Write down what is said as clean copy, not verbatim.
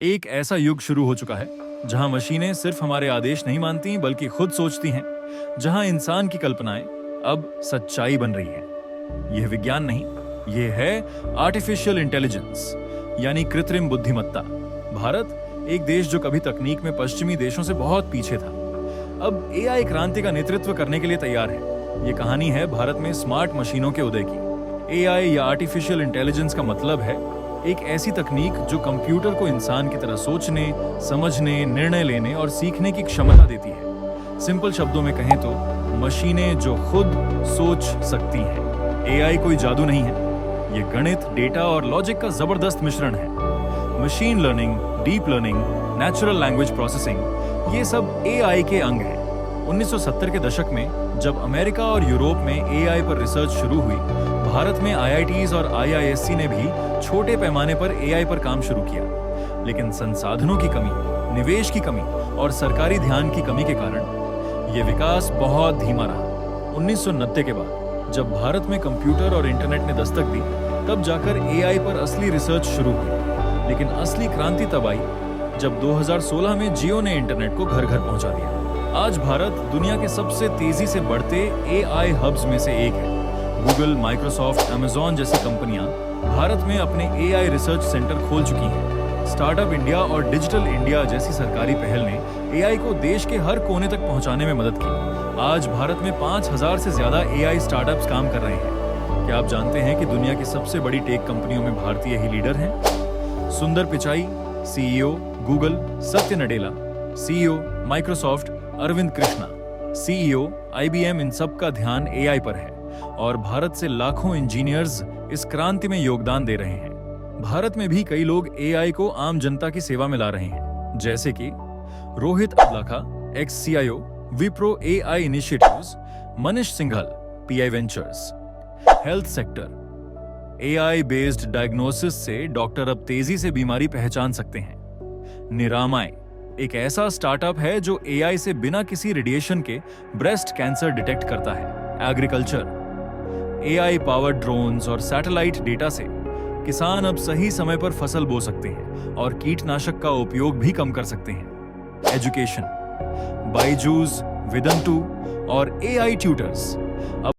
एक ऐसा युग शुरू हो चुका है जहां मशीनें सिर्फ हमारे आदेश नहीं मानती बल्कि खुद सोचती हैं, जहां इंसान की कल्पनाएं अब सच्चाई बन रही हैं। यह विज्ञान नहीं, यह है आर्टिफिशियल इंटेलिजेंस यानी कृत्रिम बुद्धिमत्ता। भारत, एक देश जो कभी तकनीक में पश्चिमी देशों से बहुत पीछे था, अब एआई क्रांति का नेतृत्व करने के लिए तैयार है। ये कहानी है भारत में स्मार्ट मशीनों के उदय की। एआई या आर्टिफिशियल इंटेलिजेंस का मतलब है एक ऐसी तकनीक जो कंप्यूटर को इंसान की तरह सोचने, समझने, निर्णय लेने और सीखने की क्षमता देती है। सिंपल शब्दों में कहें तो मशीनें जो खुद सोच सकती हैं। एआई कोई जादू नहीं है, ये गणित, डेटा और लॉजिक का जबरदस्त मिश्रण है। Machine learning, deep learning, natural language processing, ये सब एआई के अंग हैं। 1970 के दशक में जब अमेरिका और यूरोप में एआई पर रिसर्च शुरू हुई, भारत में आईआईटीज और आईआईएससी ने भी छोटे पैमाने पर एआई पर काम शुरू किया। लेकिन संसाधनों की कमी, निवेश की कमी और सरकारी ध्यान की कमी के कारण यह विकास बहुत धीमा रहा। 1990 के बाद जब भारत में कंप्यूटर और इंटरनेट ने दस्तक दी, तब जाकर एआई पर असली रिसर्च शुरू हुई। लेकिन असली क्रांति तब आई जब 2016 में जियो ने इंटरनेट को घर घर पहुंचा दिया। आज भारत दुनिया के सबसे तेजी से बढ़ते एआई हब्स में से एक है। गूगल, माइक्रोसॉफ्ट, अमेजॉन जैसी कंपनियां भारत में अपने एआई रिसर्च सेंटर खोल चुकी हैं। स्टार्टअप इंडिया और डिजिटल इंडिया जैसी सरकारी पहल ने एआई को देश के हर कोने तक पहुंचाने में मदद की। आज भारत में 5000 से ज्यादा एआई स्टार्टअप्स काम कर रहे हैं। क्या आप जानते हैं कि दुनिया की सबसे बड़ी टेक कंपनियों में भारतीय ही लीडर हैं? सुंदर Pichai, CEO Google, Satya Nadella, CEO Microsoft, Arvind Krishna, CEO IBM, इन सब का ध्यान एआई पर है और भारत से लाखों इंजीनियर्स इस क्रांति में योगदान दे रहे हैं। भारत में भी कई लोग एआई को आम जनता की सेवा में ला रहे हैं, जैसे कि Rohit Ablakha, ex CIO, Wipro AI initiatives, Manish Singhal, PI Ventures. Health sector, AI based diagnosis से डॉक्टर अब तेजी से बीमारी पहचान सकते हैं। निरामय, एक ऐसा स्टार्टअप है जो एआई से बिना किसी रेडिएशन के ब्रेस्ट कैंसर डिटेक्ट करता है। एग्रीकल्चर, एआई पावर्ड ड्रोन्स और सैटेलाइट डेटा से किसान अब सही समय पर फसल बो सकते हैं और कीटनाशक का उपयोग भी कम कर सकते हैं। एजुकेशन, बायजूस, विदंतु और एआई ट्यूटर्स